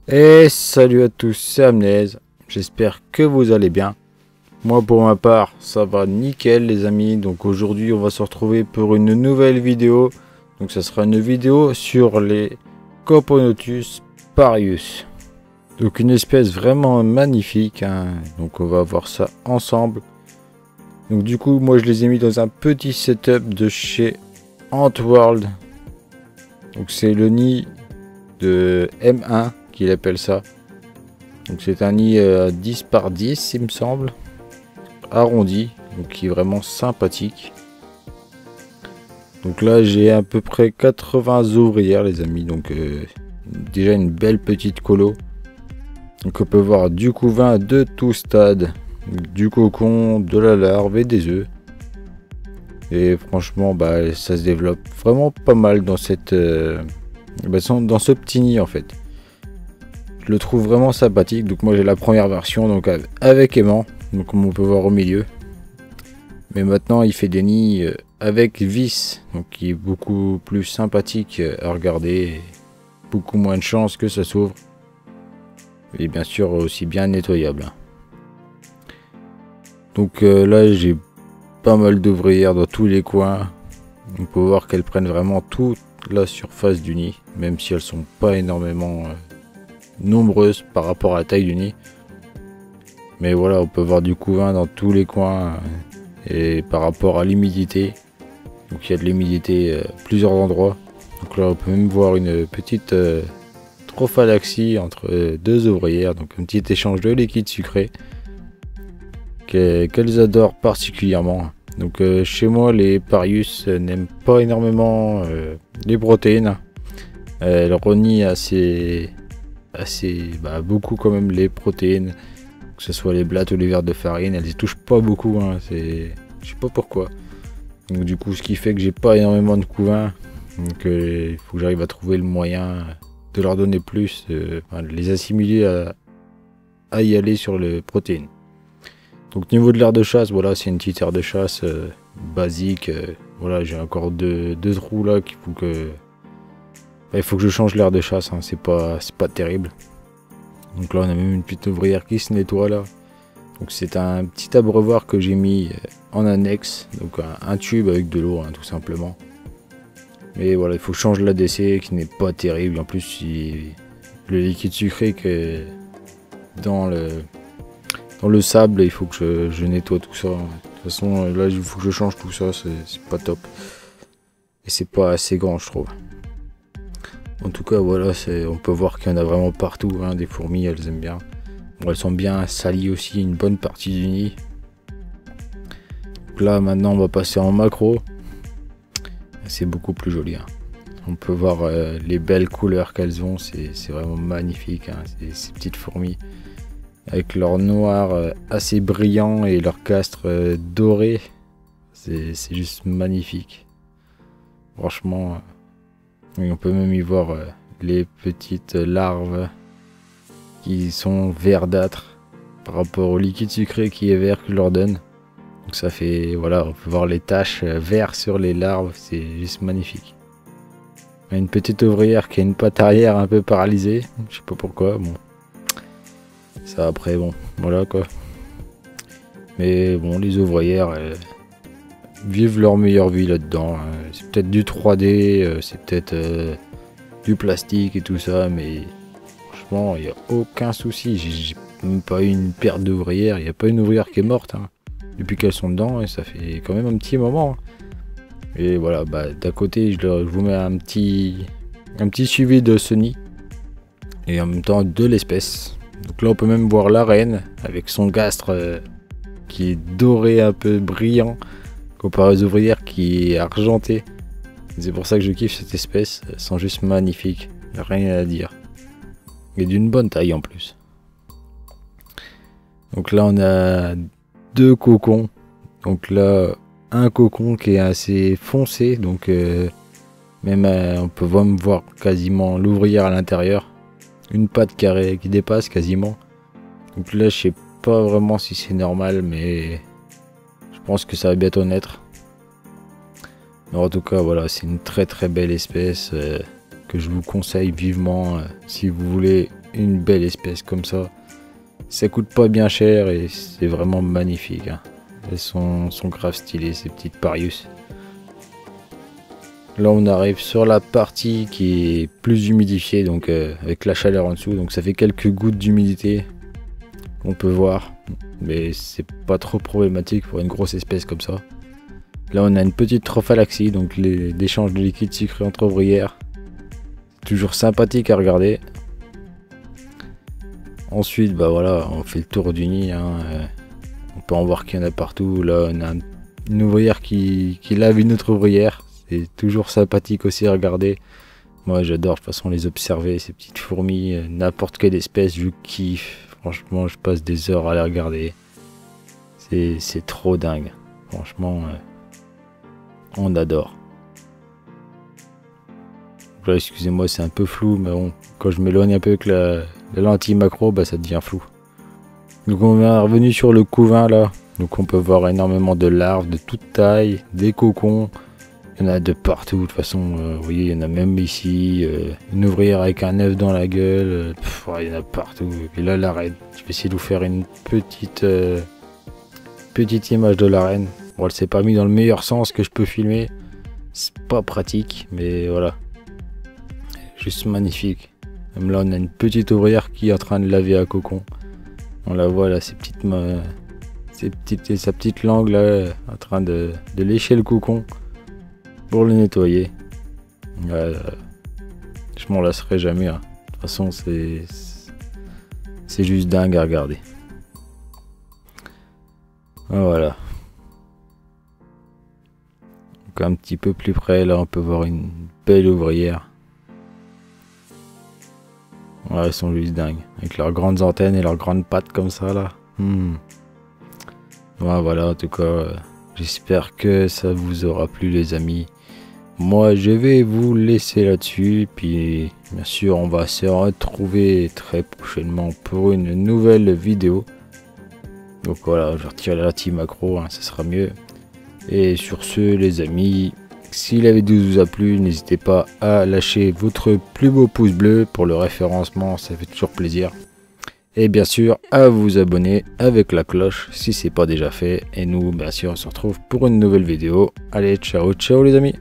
Et salut à tous, c'est Amnez. J'espère que vous allez bien. Moi pour ma part, ça va nickel les amis. Donc aujourd'hui on va se retrouver pour une nouvelle vidéo. Donc ça sera une vidéo sur les Coponotus parius. Donc une espèce vraiment magnifique, hein. Donc on va voir ça ensemble. Donc du coup moi je les ai mis dans un petit setup de chez Antworld. Donc c'est le nid de M1 qu'il appelle ça. Donc c'est un nid 10 par 10 il me semble, arrondi, donc qui est vraiment sympathique. Donc là j'ai à peu près 80 ouvrières les amis, donc déjà une belle petite colo. Donc on peut voir du couvain de tout stade, du cocon, de la larve et des œufs. Et franchement bah, ça se développe vraiment pas mal dans cette dans ce petit nid en fait. Je le trouve vraiment sympathique. Donc moi j'ai la première version donc avec aimant, donc comme on peut voir au milieu. Mais maintenant il fait des nids avec vis, donc qui est beaucoup plus sympathique à regarder, beaucoup moins de chances que ça s'ouvre. Et bien sûr aussi bien nettoyable. Donc là j'ai pas mal d'ouvrières dans tous les coins. On peut voir qu'elles prennent vraiment toute la surface du nid, même si elles sont pas énormément nombreuses par rapport à la taille du nid. Mais voilà, on peut voir du couvain dans tous les coins. Et par rapport à l'humidité, donc il y a de l'humidité plusieurs endroits. Donc là on peut même voir une petite trophalaxie entre deux ouvrières, donc un petit échange de liquide sucré qu'elles adorent particulièrement. Donc chez moi les Parius n'aiment pas énormément les protéines. Elles renient assez beaucoup quand même les protéines, que ce soit les blattes ou les verres de farine. Elles y touchent pas beaucoup, hein. Je sais pas pourquoi. Donc du coup ce qui fait que j'ai pas énormément de couvain. Donc il faut que j'arrive à trouver le moyen de leur donner plus, de les assimiler à y aller sur les protéines. Donc niveau de l'aire de chasse, voilà, c'est une petite aire de chasse basique. Voilà, j'ai encore deux trous là qu'il faut que il faut que je change l'air de chasse, hein. C'est pas terrible. Donc là on a même une petite ouvrière qui se nettoie là. Donc c'est un petit abreuvoir que j'ai mis en annexe. Donc un tube avec de l'eau, hein, tout simplement. Mais voilà, il faut que je change l'ADC qui n'est pas terrible. En plus le liquide sucré que dans le sable, il faut que je nettoie tout ça. De toute façon là il faut que je change tout ça, c'est pas top. Et c'est pas assez grand je trouve. En tout cas voilà, on peut voir qu'il y en a vraiment partout, hein, des fourmis, elles aiment bien. Bon, elles sont bien salies aussi une bonne partie du nid. Donc là maintenant on va passer en macro. C'est beaucoup plus joli, hein. On peut voir les belles couleurs qu'elles ont, c'est vraiment magnifique, hein, ces petites fourmis. Avec leur noir assez brillant et leur castre doré. C'est juste magnifique. Franchement... Et on peut même y voir les petites larves qui sont verdâtres par rapport au liquide sucré qui est vert que je leur donne. Donc ça fait, voilà, on peut voir les taches vertes sur les larves, c'est juste magnifique. Il y a une petite ouvrière qui a une patte arrière un peu paralysée, je sais pas pourquoi, bon. Ça après, bon, voilà quoi. Mais bon, les ouvrières vivent leur meilleure vie là-dedans, hein. C'est peut-être du 3D, c'est peut-être du plastique et tout ça, mais franchement il n'y a aucun souci. J'ai même pas eu une perte d'ouvrières, il n'y a pas une ouvrière qui est morte, hein, depuis qu'elles sont dedans, et ça fait quand même un petit moment, hein. Et voilà, bah, d'à côté je vous mets un petit suivi de ce nid et en même temps de l'espèce. Donc là on peut même voir la reine avec son gastre qui est doré, un peu brillant, comparé aux ouvrières qui est argenté. C'est pour ça que je kiffe cette espèce. Elles sont juste magnifiques, rien à dire. Et d'une bonne taille en plus. Donc là on a deux cocons. Donc là un cocon qui est assez foncé. Donc même on peut même voir quasiment l'ouvrière à l'intérieur. Une patte carrée qui dépasse quasiment. Donc là je sais pas vraiment si c'est normal, mais je pense que ça va bientôt naître. Mais en tout cas voilà, c'est une très belle espèce que je vous conseille vivement si vous voulez une belle espèce comme ça. Ça coûte pas bien cher et c'est vraiment magnifique. Hein. Elles sont grave stylées, ces petites Parius. Là on arrive sur la partie qui est plus humidifiée, donc avec la chaleur en dessous, donc ça fait quelques gouttes d'humidité qu'on peut voir, mais c'est pas trop problématique pour une grosse espèce comme ça. Là on a une petite trophalaxie, donc l'échange de liquide sucré entre ouvrières, toujours sympathique à regarder. Ensuite bah voilà, on fait le tour du nid, hein. On peut en voir qu'il y en a partout. Là on a une ouvrière qui lave une autre ouvrière. C'est toujours sympathique aussi à regarder. Moi j'adore de toute façon les observer, ces petites fourmis, n'importe quelle espèce, je kiffe. Franchement je passe des heures à les regarder. C'est trop dingue. Franchement on adore. Là excusez-moi c'est un peu flou, mais bon, quand je m'éloigne un peu avec la lentille macro, bah ça devient flou. Donc on est revenu sur le couvain là. Donc on peut voir énormément de larves de toute taille, des cocons. Il y en a de partout, de toute façon, vous voyez, il y en a même ici, une ouvrière avec un œuf dans la gueule, ouais, il y en a partout. Et puis là, la reine, je vais essayer de vous faire une petite image de la reine. Bon, elle s'est pas mise dans le meilleur sens que je peux filmer, c'est pas pratique, mais voilà. Juste magnifique. Même là, on a une petite ouvrière qui est en train de laver un cocon. On la voit là, sa petite langue là, en train de lécher le cocon. Pour le nettoyer. Je m'en lasserai jamais. Hein. De toute façon, c'est juste dingue à regarder. Voilà. Donc un petit peu plus près, là, on peut voir une belle ouvrière. Ouais, elles sont juste dingues. Avec leurs grandes antennes et leurs grandes pattes comme ça, là. Ouais, voilà, en tout cas, j'espère que ça vous aura plu, les amis. Moi je vais vous laisser là-dessus, puis bien sûr on va se retrouver très prochainement pour une nouvelle vidéo. Donc voilà, je retire la team macro, hein, ça sera mieux. Et sur ce les amis, si la vidéo vous a plu, n'hésitez pas à lâcher votre plus beau pouce bleu pour le référencement, ça fait toujours plaisir. Et bien sûr à vous abonner avec la cloche si c'est pas déjà fait. Et nous bien sûr on se retrouve pour une nouvelle vidéo. Allez ciao ciao les amis.